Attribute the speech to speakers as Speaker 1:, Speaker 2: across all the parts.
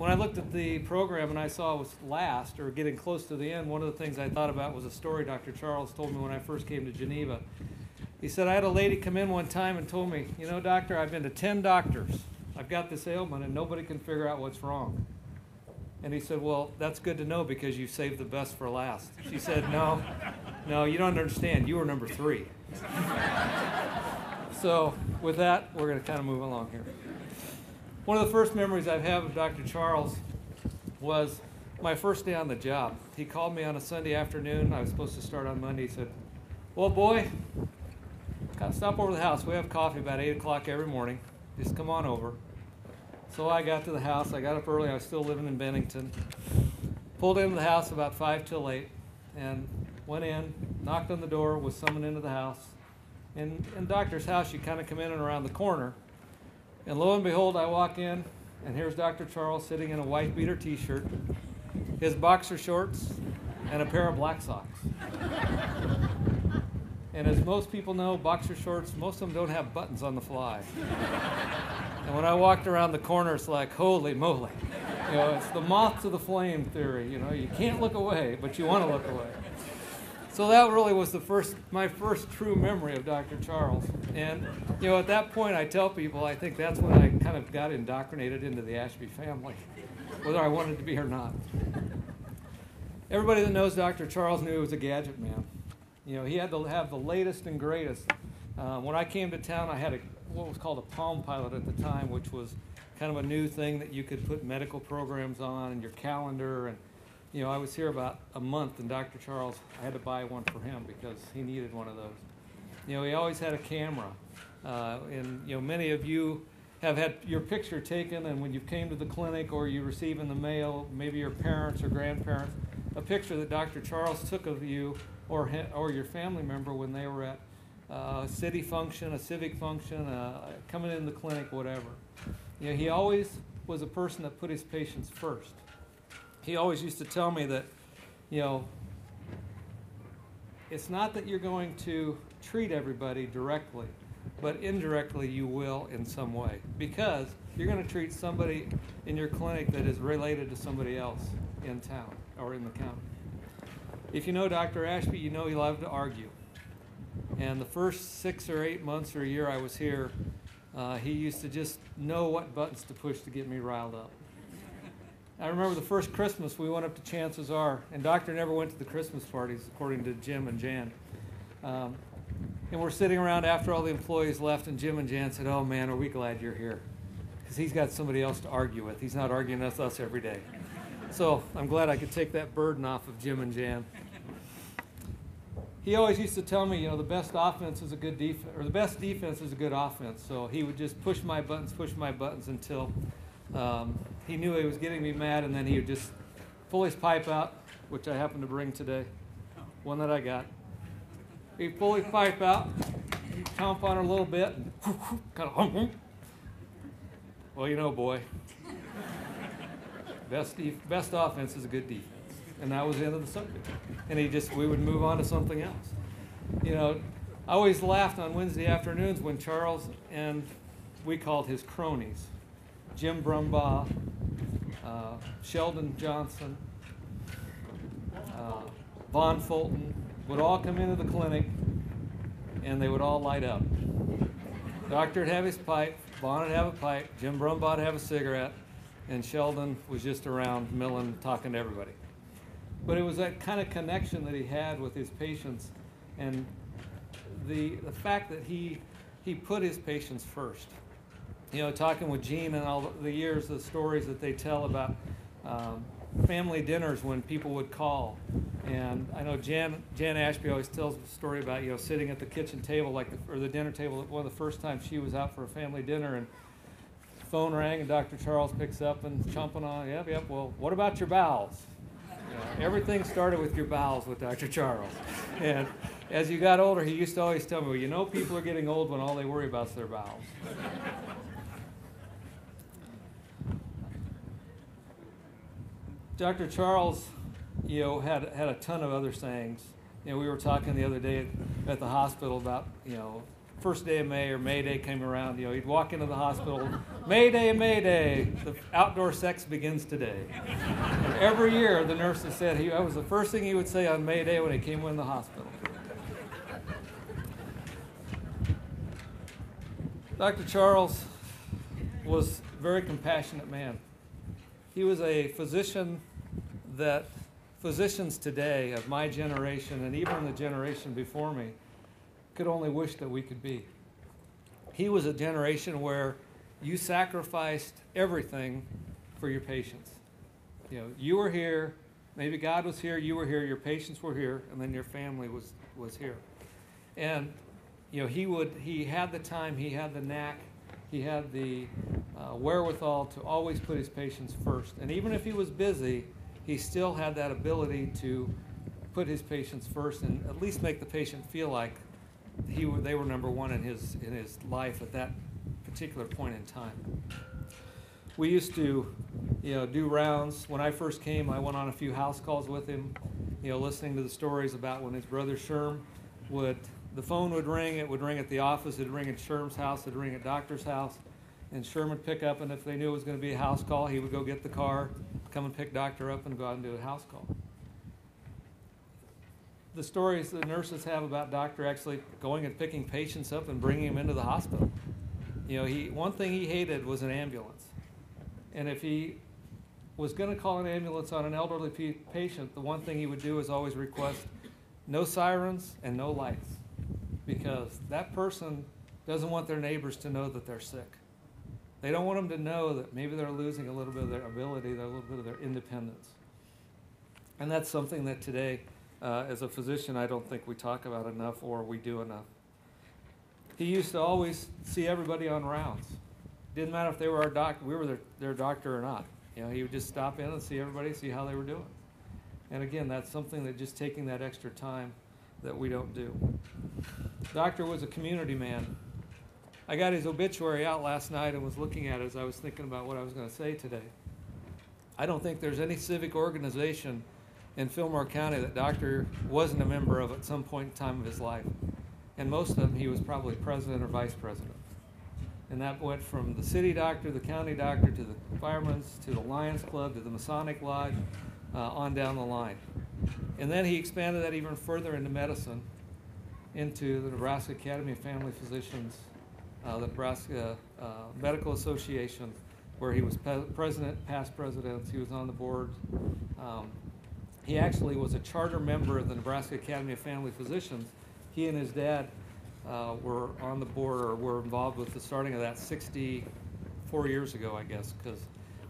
Speaker 1: when I looked at the program and I saw it was last, or getting close to the end, one of the things I thought about was a story Dr. Charles told me when I first came to Geneva. He said, I had a lady come in one time and told me, you know, doctor, I've been to 10 doctors. I've got this ailment and nobody can figure out what's wrong. And he said, well, that's good to know because you saved the best for last. She said, no, you don't understand. You were number 3. So with that, we're going to kind of move along here. One of the first memories I have of Dr. Charles was my first day on the job. He called me on a Sunday afternoon. I was supposed to start on Monday. He said, well, boy, stop over to the house. We have coffee about 8 o'clock every morning. Just come on over. So I got to the house. I got up early. I was still living in Bennington. Pulled into the house about 5 till 8 and went in, knocked on the door, was summoned into the house. In doctor's house, you kind of come in and around the corner. And lo and behold, I walk in, and here's Dr. Charles sitting in a white beater t-shirt, his boxer shorts, and a pair of black socks. And as most people know, boxer shorts, most of them don't have buttons on the fly. And when I walked around the corner, it's like, holy moly. You know, it's the moth to the flame theory. You know, you can't look away, but you want to look away. So that really was my first true memory of Dr. Charles. And, you know, at that point, I tell people, I think that's when I kind of got indoctrinated into the Ashby family, whether I wanted to be or not. Everybody that knows Dr. Charles knew he was a gadget man. You know, he had to have the latest and greatest. When I came to town, I had what was called a Palm Pilot at the time, which was kind of a new thing that you could put medical programs on and your calendar. And, you know, I was here about a month, and Dr. Charles, I had to buy one for him because he needed one of those. You know, he always had a camera. And, you know, many of you have had your picture taken, and when you came to the clinic or you receive in the mail, maybe your parents or grandparents, a picture that Dr. Charles took of you or your family member when they were at a city function, a civic function, coming in the clinic, whatever. You know, he always was a person that put his patients first. He always used to tell me that, you know, it's not that you're going to treat everybody directly, but indirectly you will in some way, because you're going to treat somebody in your clinic that is related to somebody else in town or in the county. If you know Dr. Ashby, you know he loved to argue. And the first 6 or 8 months or a year I was here, he used to just know what buttons to push to get me riled up. I remember the first Christmas we went up to Chances Are, and Doctor never went to the Christmas parties, according to Jim and Jan. And we're sitting around after all the employees left, and Jim and Jan said, oh man, are we glad you're here? Because he's got somebody else to argue with. He's not arguing with us every day. So I'm glad I could take that burden off of Jim and Jan. He always used to tell me, you know, the best offense is a good defense, or the best defense is a good offense. So he would just push my buttons until he knew he was getting me mad, and then he would just pull his pipe out, which I happen to bring today, one that I got. He'd pull his pipe out, he'd chomp on it a little bit, and kind of, well, you know, boy, best offense is a good defense. And that was the end of the subject. And we would move on to something else. You know, I always laughed on Wednesday afternoons when Charles and we called his cronies, Jim Brumbaugh, Sheldon Johnson, Von Fulton, would all come into the clinic, and they would all light up. Doctor would have his pipe, Vaughn would have a pipe, Jim Brumbaugh would have a cigarette, and Sheldon was just around milling, talking to everybody. But it was that kind of connection that he had with his patients, and the fact that he put his patients first. You know, talking with Gene and all the years, the stories that they tell about family dinners when people would call. And I know Jan Ashby always tells a story about, you know, sitting at the kitchen table, or the dinner table, one of the first times she was out for a family dinner, and the phone rang, and Dr. Charles picks up and chomping on, yep, well, what about your bowels? You know, everything started with your bowels with Dr. Charles. And as you got older, he used to always tell me, well, you know, people are getting old when all they worry about is their bowels. Dr. Charles, you know, had a ton of other sayings. You know, we were talking the other day at the hospital about, you know, first day of May or May Day came around, he'd walk into the hospital, May Day, the outdoor sex begins today. And every year the nurses said that was the first thing he would say on May Day when he came in the hospital. Dr. Charles was a very compassionate man. He was a physician that physicians today of my generation and even the generation before me could only wish that we could be. He was a generation where you sacrificed everything for your patients. You were here, maybe God was here, you were here, your patients were here, and then your family was here. And he had the time, he had the knack, he had the wherewithal to always put his patients first. And even if he was busy, he still had that ability to put his patients first and at least make the patient feel like they were number one in his life at that particular point in time. We used to do rounds. When I first came, I went on a few house calls with him, listening to the stories about when his brother Sherm the phone would ring, it would ring at the office, it would ring at Sherm's house, it would ring at Doctor's house, and Sherm would pick up, and if they knew it was going to be a house call, he would go get the car, come and pick Doctor up, and go out and do a house call. The stories the nurses have about Doctor actually going and picking patients up and bringing them into the hospital. One thing he hated was an ambulance. And if he was going to call an ambulance on an elderly patient, the one thing he would do is always request no sirens and no lights, because that person doesn't want their neighbors to know that they're sick. They don't want them to know that maybe they're losing a little bit of their ability, a little bit of their independence. And that's something that today, as a physician, I don't think we talk about enough or we do enough. He used to always see everybody on rounds. Didn't matter if they were our doctor, we were their doctor or not. He would just stop in and see everybody, see how they were doing. And again, that's something that just taking that extra time that we don't do. Doctor was a community man. I got his obituary out last night and was looking at it as I was thinking about what I was going to say today. I don't think there's any civic organization in Fillmore County that Doctor wasn't a member of at some point in time of his life. And most of them, he was probably president or vice president. And that went from the city doctor, the county doctor, to the firemen's, to the Lions Club, to the Masonic Lodge, on down the line. And then he expanded that even further into medicine, into the Nebraska Academy of Family Physicians, the Nebraska Medical Association, where he was president, past presidents. He was on the board. He actually was a charter member of the Nebraska Academy of Family Physicians. He and his dad were on the board, or were involved with the starting of that 64 years ago, I guess, because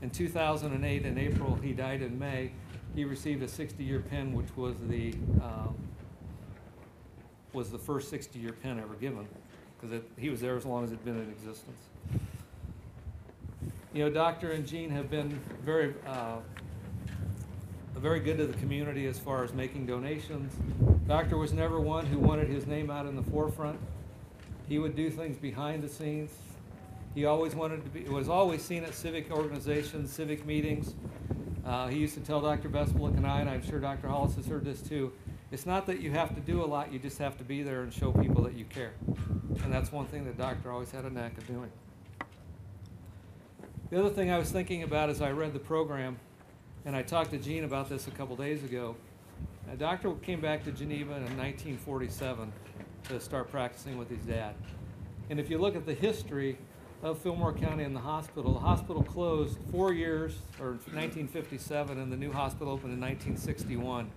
Speaker 1: in 2008, in April, he died in May. He received a 60-year pin, which was the first 60-year pin ever given, because he was there as long as it had been in existence. Doctor and Gene have been very good to the community as far as making donations. Doctor was never one who wanted his name out in the forefront. He would do things behind the scenes. He always was always seen at civic organizations, civic meetings. He used to tell Dr. Bespelik and I'm sure Dr. Hollis has heard this too, it's not that you have to do a lot, you just have to be there and show people that you care. And that's one thing that Doctor always had a knack of doing. The other thing I was thinking about as I read the program, and I talked to Gene about this a couple days ago, Doctor came back to Geneva in 1947 to start practicing with his dad. And if you look at the history of Fillmore County and the hospital closed 4 years, or 1957, and the new hospital opened in 1961.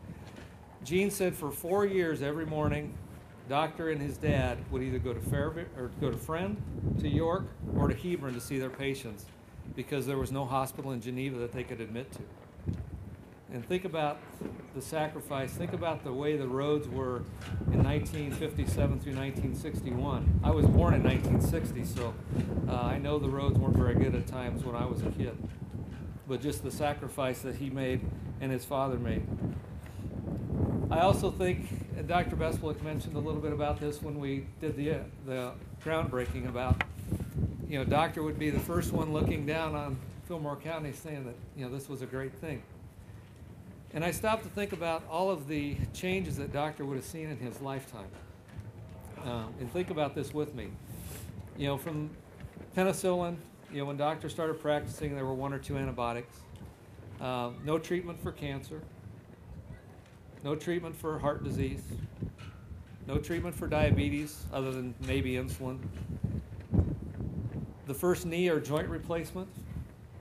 Speaker 1: Gene said for 4 years every morning, Doctor and his dad would either go to Friend, to York, or to Hebron to see their patients, because there was no hospital in Geneva that they could admit to. And think about the sacrifice, think about the way the roads were in 1957 through 1961. I was born in 1960, so I know the roads weren't very good at times when I was a kid. But just the sacrifice that he made and his father made. I also think, and Dr. Bespelik mentioned a little bit about this when we did the groundbreaking about, Doctor would be the first one looking down on Fillmore County saying that, this was a great thing. And I stopped to think about all of the changes that Doctor would have seen in his lifetime. And think about this with me. From penicillin, when doctors started practicing, there were 1 or 2 antibiotics. No treatment for cancer. No treatment for heart disease. No treatment for diabetes other than maybe insulin. The first knee or joint replacement.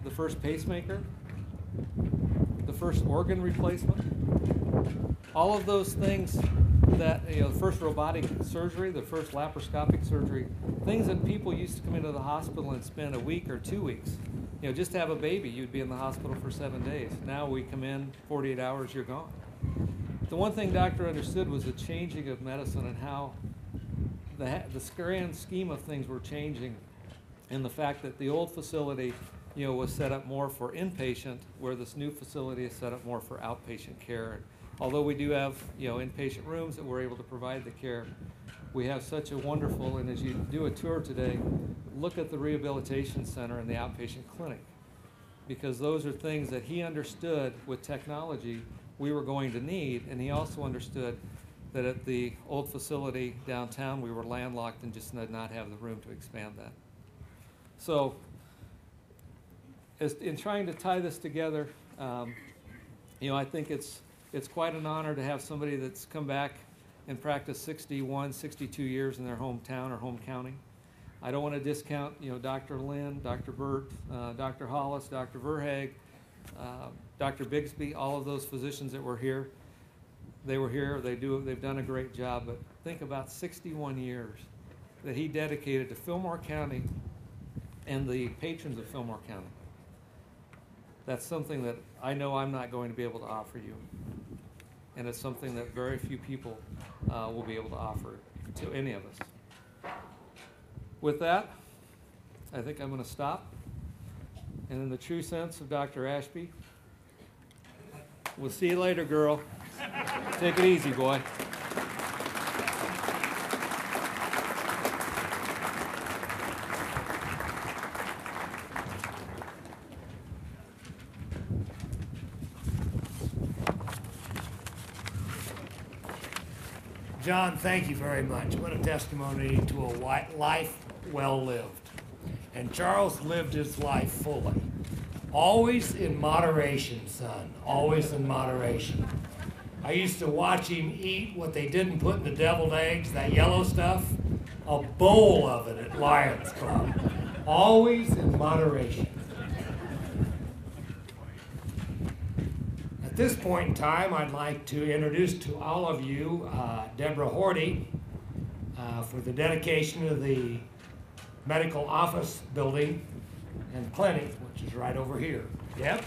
Speaker 1: The first pacemaker. The first organ replacement. All of those things that, the first robotic surgery, the first laparoscopic surgery, things that people used to come into the hospital and spend a week or 2 weeks. Just to have a baby, you'd be in the hospital for 7 days. Now we come in, 48 hours, you're gone. The one thing doctor understood was the changing of medicine and how the grand scheme of things were changing, and the fact that the old facility, was set up more for inpatient, where this new facility is set up more for outpatient care. Although we do have, inpatient rooms that we're able to provide the care, we have such a wonderful, and as you do a tour today, look at the rehabilitation center and the outpatient clinic, because those are things that he understood with technology we were going to need, and he also understood that at the old facility downtown we were landlocked and just did not have the room to expand that. So in trying to tie this together, I think it's quite an honor to have somebody that's come back and practiced 61, 62 years in their hometown or home county. I don't want to discount, Dr. Lynn, Dr. Burt, Dr. Hollis, Dr. Verhaeg, Dr. Bigsby, all of those physicians that were here. They were here, they've done a great job, but think about 61 years that he dedicated to Fillmore County and the patrons of Fillmore County. That's something that I know I'm not going to be able to offer you. And it's something that very few people will be able to offer to any of us. With that, I think I'm going to stop. And in the true sense of Dr. Ashby, we'll see you later, girl. Take it easy, boy.
Speaker 2: John, thank you very much. What a testimony to a life well lived. And Charles lived his life fully. Always in moderation, son. Always in moderation. I used to watch him eat what they didn't put in the deviled eggs, that yellow stuff, a bowl of it at Lions Club. Always in moderation. At this point in time, I'd like to introduce to all of you Deborah Horty for the dedication of the medical office building and clinic, which is right over here. Deb?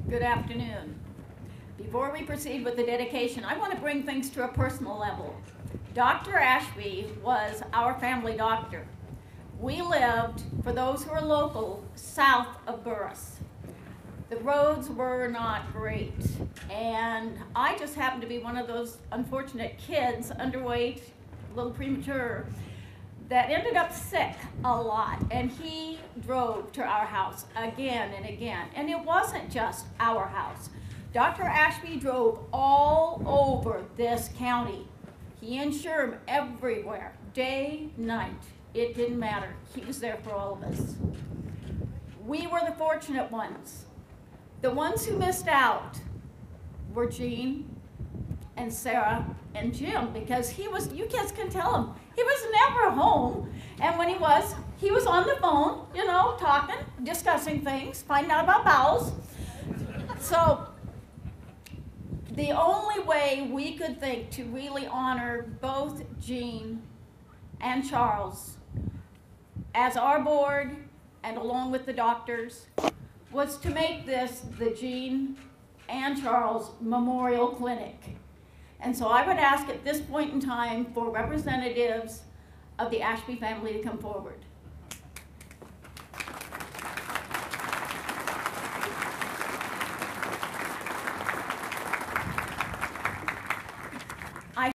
Speaker 3: Good afternoon. Before we proceed with the dedication, I want to bring things to a personal level. Dr. Ashby was our family doctor. We lived, for those who are local, south of Burris. The roads were not great, and I just happened to be one of those unfortunate kids, underweight, a little premature, that ended up sick a lot, and he drove to our house again and again. And it wasn't just our house. Dr. Ashby drove all over this county. He and Sherm everywhere, day, night. It didn't matter. He was there for all of us. We were the fortunate ones. The ones who missed out were Jean and Sarah and Jim, because he was, you kids can tell him, he was never home. And when he was on the phone, talking, discussing things, finding out about bowels. So the only way we could think to really honor both Jean and Charles as our board and along with the doctors was to make this the Jean and Charles Memorial Clinic. And so I would ask at this point in time for representatives of the Ashby family to come forward.